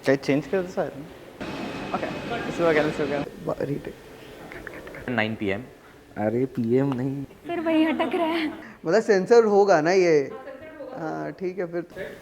क्या चेंज कर दो sir? Okay, let's go again. Retake. 9 PM. अरे पीएम नहीं, फिर वही अटक रहा है. मतलब सेंसर होगा ना ये. हाँ ठीक है फिर.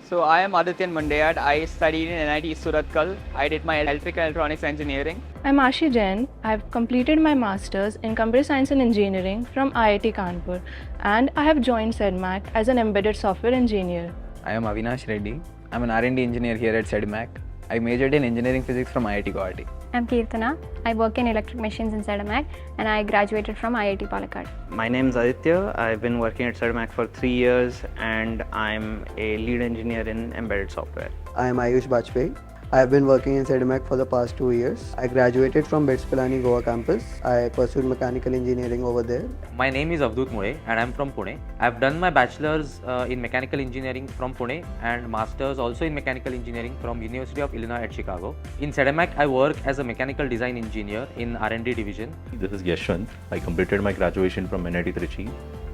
So I am Adityan Mandayad. I studied in NIT Surathkal. I did my electrical and electronics engineering. I'm Ashi Jain. I've completed my masters in computer science and engineering from IIT Kanpur, and I have joined Sedemac as an embedded software engineer. I am Avinash Reddy. I'm an R&D engineer here at Sedemac. I majored in engineering physics from IIT Guwahati. I'm Kirtana. I work in electric machines in Sedemac and I graduated from IIT Palakkad. My name is Aditya. I've been working at Sedemac for 3 years and I'm a lead engineer in embedded software. I am Ayush Bajpayee. I have been working in Sedemac for the past 2 years. I graduated from BITS Pilani Goa campus. I pursued mechanical engineering over there. My name is Avdut Mule and I'm from Pune. I've done my bachelor's in mechanical engineering from Pune and master's also in mechanical engineering from University of Illinois at Chicago. In Sedemac, I work as a mechanical design engineer in R&D division. This is Yashwant. I completed my graduation from NIT Trichy,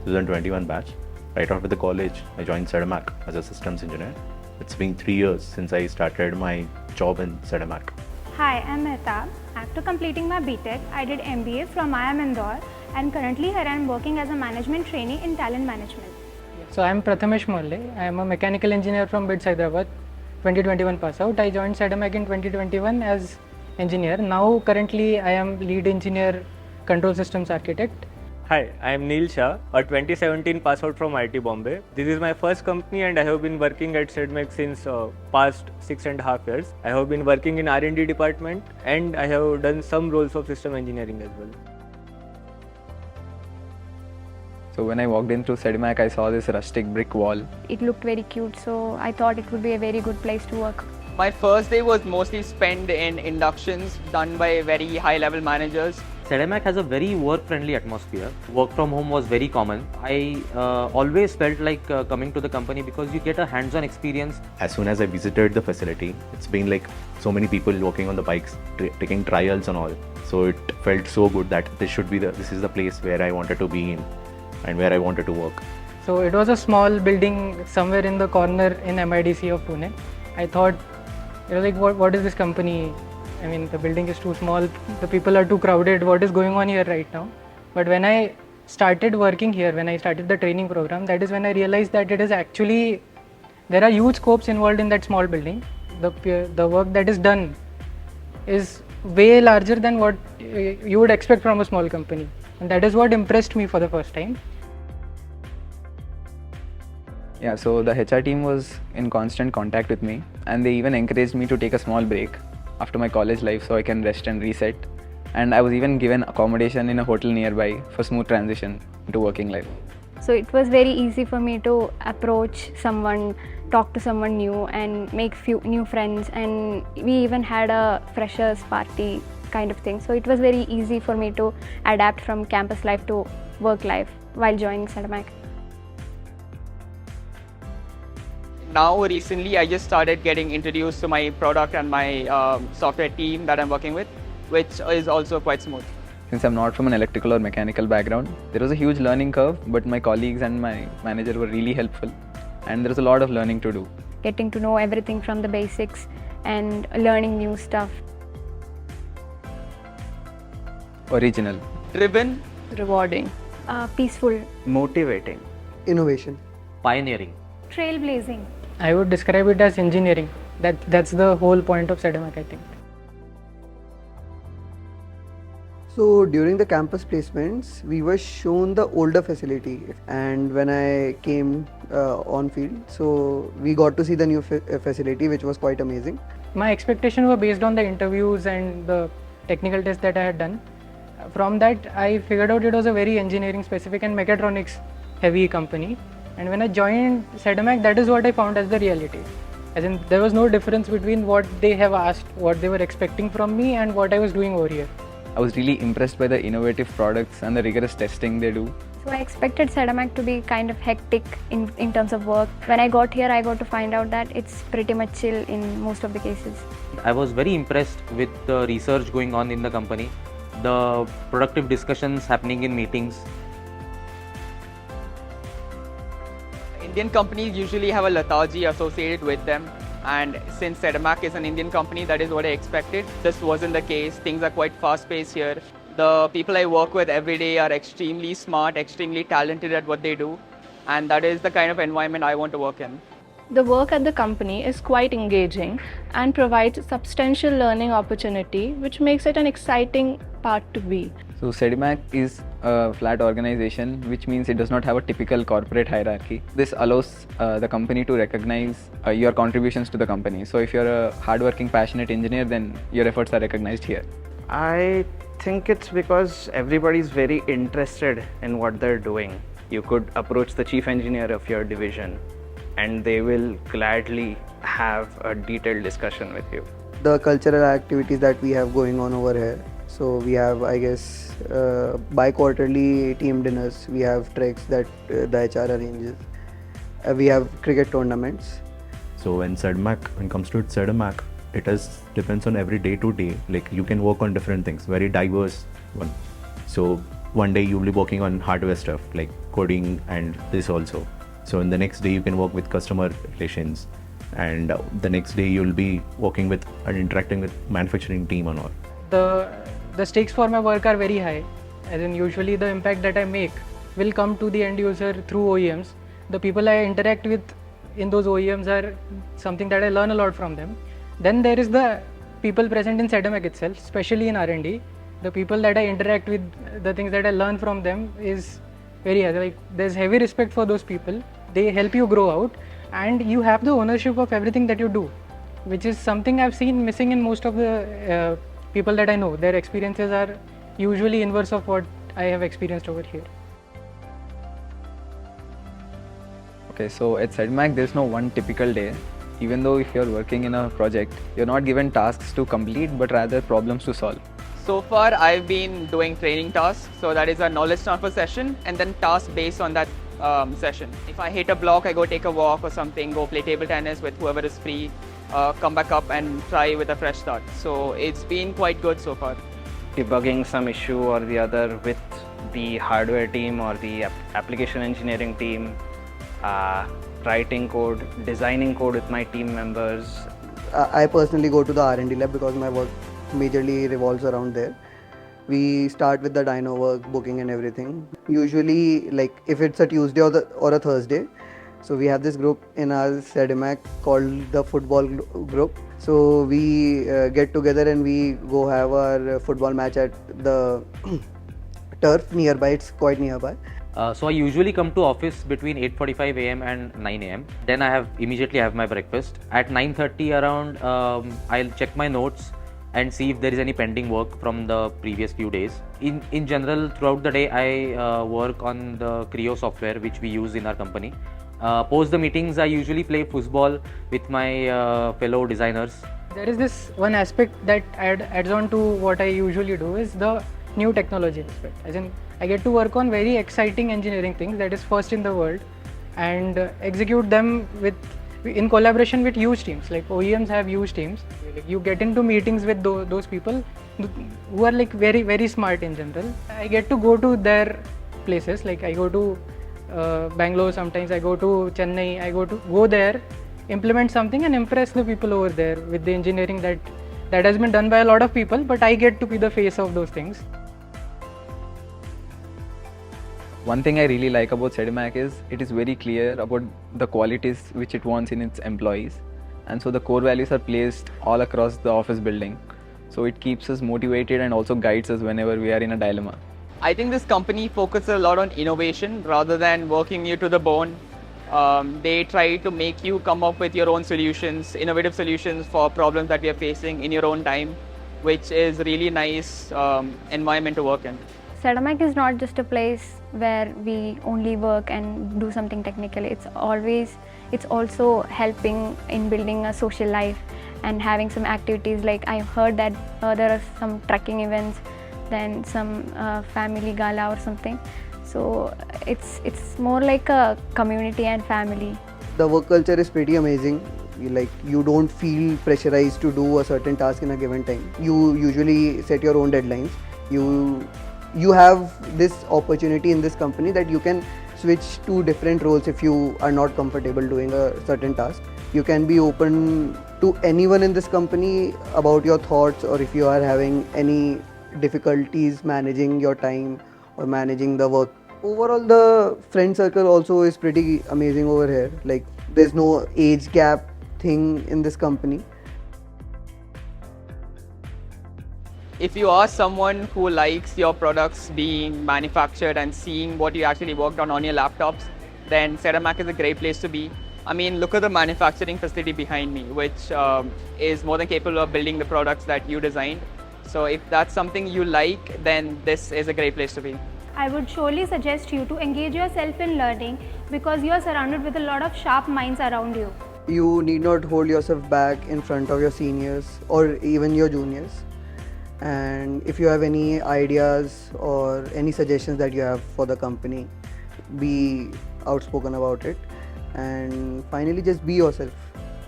2021 batch. Right after the college, I joined Sedemac as a systems engineer. It's been 3 years since I started my job in Sedemac. Hi, I'm Mehtab. After completing my BTech, I did MBA from IIM Indore and currently here I am working as a management trainee in talent management. So I am Prathamesh Molle. I am a mechanical engineer from BITS Hyderabad, 2021 pass out. I joined Sedemac in 2021 as engineer. Now currently I am lead engineer, control systems architect. Hi, I am Neil Shah, a 2017 pass out from IIT Bombay. This is my first company and I have been working at Sedemac since past 6.5 years. I have been working in R&D department and I have done some roles of system engineering as well. So when I walked in through Sedemac, I saw this rustic brick wall. It looked very cute, so I thought it would be a very good place to work. My first day was mostly spent in inductions done by very high-level managers. Sedemac has a very work-friendly atmosphere. Work from home was very common. I always felt like coming to the company because you get a hands-on experience. As soon as I visited the facility, it's been like so many people working on the bikes, taking trials and all. So it felt so good that this is the place where I wanted to be in and where I wanted to work. So it was a small building somewhere in the corner in MIDC of Pune. I thought, like what is this company? I mean, the building is too small, the people are too crowded, what is going on here right now? But when I started working here, when I started the training program, that is when I realized that it is actually, there are huge scopes involved in that small building. The work that is done is way larger than what you would expect from a small company. And that is what impressed me for the first time. Yeah, so the HR team was in constant contact with me, and they even encouraged me to take a small break after my college life so I can rest and reset. And I was even given accommodation in a hotel nearby for smooth transition into working life. So it was very easy for me to approach someone, talk to someone new and make few new friends, and we even had a freshers party kind of thing. So it was very easy for me to adapt from campus life to work life while joining Sedemac. Now recently I just started getting introduced to my product and my software team that I'm working with, which is also quite smooth. Since I'm not from an electrical or mechanical background, there was a huge learning curve, but my colleagues and my manager were really helpful, and there was a lot of learning to do. Getting to know everything from the basics and learning new stuff. Original. Driven. Rewarding. Peaceful. Motivating. Innovation. Pioneering. Trailblazing. I would describe it as engineering. That's the whole point of Sedemac, I think. So during the campus placements, we were shown the older facility, and when I came on field, so we got to see the new facility, which was quite amazing. My expectations were based on the interviews and the technical tests that I had done. From that, I figured out it was a very engineering specific and mechatronics heavy company. And when I joined Sedemac, that is what I found as the reality. As in, there was no difference between what they have asked, what they were expecting from me, and what I was doing over here. I was really impressed by the innovative products and the rigorous testing they do. So I expected Sedemac to be kind of hectic in terms of work. When I got here, I got to find out that it's pretty much chill in most of the cases. I was very impressed with the research going on in the company, the productive discussions happening in meetings. Indian companies usually have a lethargy associated with them, and since Sedemac is an Indian company, that is what I expected. This wasn't the case. Things are quite fast-paced here. The people I work with every day are extremely smart, extremely talented at what they do, and that is the kind of environment I want to work in. The work at the company is quite engaging and provides substantial learning opportunity, which makes it an exciting part to be. So Sedemac is a flat organization, which means it does not have a typical corporate hierarchy. This allows the company to recognize your contributions to the company. So if you're a hardworking, passionate engineer, then your efforts are recognized here. I think it's because everybody's very interested in what they're doing. You could approach the chief engineer of your division and they will gladly have a detailed discussion with you. The cultural activities that we have going on over here. So we have, I guess, bi-quarterly team dinners. We have treks that the HR arranges. We have cricket tournaments. So when it comes to Sedemac, it depends on every day to day. Like you can work on different things, very diverse one. So one day you'll be working on hardware stuff like coding and this also. So in the next day you can work with customer relations, and the next day you'll be working with and interacting with manufacturing team and all. The stakes for my work are very high, as in usually the impact that I make will come to the end user through OEMs. The people I interact with in those OEMs are something that I learn a lot from them. Then there is the people present in Sedemac itself, especially in R&D. The people that I interact with, the things that I learn from them is very high. Like there's heavy respect for those people. They help you grow out, and you have the ownership of everything that you do, which is something I've seen missing in most of the people that I know. Their experiences are usually inverse of what I have experienced over here. Okay, so at Sedemac, there's no one typical day. Even though if you're working in a project, you're not given tasks to complete, but rather problems to solve. So far, I've been doing training tasks. So that is a knowledge transfer session, and then tasks based on that session. If I hit a block, I go take a walk or something, go play table tennis with whoever is free, come back up and try with a fresh start. So it's been quite good so far. Debugging some issue or the other with the hardware team or the application engineering team, writing code, designing code with my team members. I personally go to the R&D lab because my work majorly revolves around there. We start with the dyno work, booking and everything. Usually, like if it's a Tuesday or a Thursday, so we have this group in our Sedemac called the football group. So we get together and we go have our football match at the turf nearby. It's quite nearby. So I usually come to office between 8:45 a.m. and 9 a.m. Then I immediately have my breakfast. At 9:30 around, I'll check my notes and see if there is any pending work from the previous few days. In general, throughout the day, I work on the Creo software which we use in our company. Post the meetings, I usually play football with my fellow designers. There is this one aspect that adds on to what I usually do is the new technology aspect. As in, I get to work on very exciting engineering things that is first in the world and execute them in collaboration with huge teams. Like OEMs have huge teams. You get into meetings with those people who are like very, very smart in general. I get to go to their places. Like I go to Bangalore sometimes, I go to Chennai, I go there, implement something and impress the people over there with the engineering that has been done by a lot of people, but I get to be the face of those things. One thing I really like about Sedemac is it is very clear about the qualities which it wants in its employees, and so the core values are placed all across the office building. So it keeps us motivated and also guides us whenever we are in a dilemma. I think this company focuses a lot on innovation rather than working you to the bone. They try to make you come up with your own solutions, innovative solutions for problems that we are facing in your own time, which is really nice environment to work in. Sedemac is not just a place where we only work and do something technical. It's also helping in building a social life and having some activities. Like I heard that there are some trekking events, then some family gala or something. So it's more like a community and family. The work culture is pretty amazing. You don't feel pressurized to do a certain task in a given time. You usually set your own deadlines. You have this opportunity in this company that you can switch to different roles if you are not comfortable doing a certain task. You can be open to anyone in this company about your thoughts, or if you are having any difficulties managing your time or managing the work. Overall, the friend circle also is pretty amazing over here. There's no age gap thing in this company. If you are someone who likes your products being manufactured and seeing what you actually worked on your laptops, then Sedemac is a great place to be. I mean, look at the manufacturing facility behind me, which is more than capable of building the products that you designed. So if that's something you like, then this is a great place to be. I would surely suggest you to engage yourself in learning because you are surrounded with a lot of sharp minds around you. You need not hold yourself back in front of your seniors or even your juniors. And if you have any ideas or any suggestions that you have for the company, be outspoken about it. And finally, just be yourself.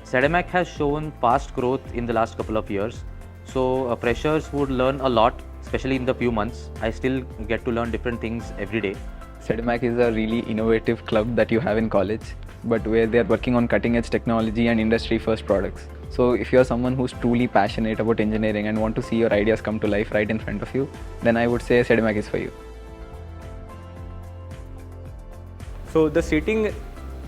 Sedemac has shown fast growth in the last couple of years. So freshers would learn a lot, especially in the few months. I still get to learn different things every day. Sedemac is a really innovative club that you have in college, but where they are working on cutting edge technology and industry first products. So if you're someone who's truly passionate about engineering and want to see your ideas come to life right in front of you, then I would say Sedemac is for you. So the seating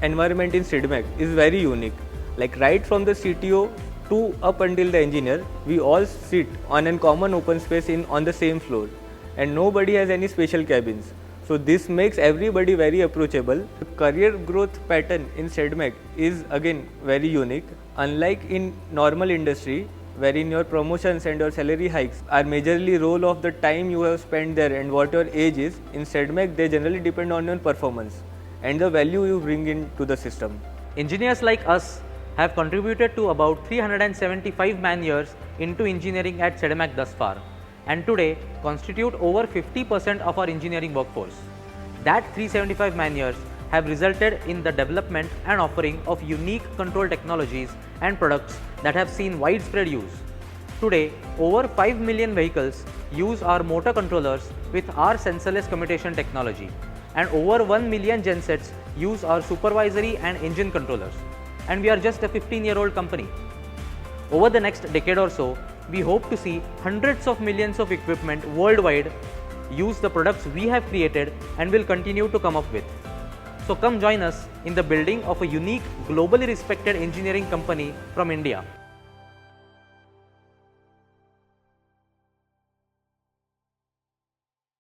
environment in Sedemac is very unique. Like right from the CTO to up until the engineer, we all sit on a common open space on the same floor, and nobody has any special cabins. So this makes everybody very approachable. The career growth pattern in Sedemac is again very unique. Unlike in normal industry, wherein your promotions and your salary hikes are majorly role of the time you have spent there and what your age is, in Sedemac they generally depend on your performance and the value you bring into the system. Engineers like us have contributed to about 375 man-years into engineering at Sedemac thus far, and today constitute over 50% of our engineering workforce. That 375 man-years have resulted in the development and offering of unique control technologies and products that have seen widespread use. Today, over 5 million vehicles use our motor controllers with our sensorless commutation technology, and over 1 million gensets use our supervisory and engine controllers. And we are just a 15-year-old company. Over the next decade or so, we hope to see hundreds of millions of equipment worldwide use the products we have created and will continue to come up with. So come join us in the building of a unique, globally respected engineering company from India.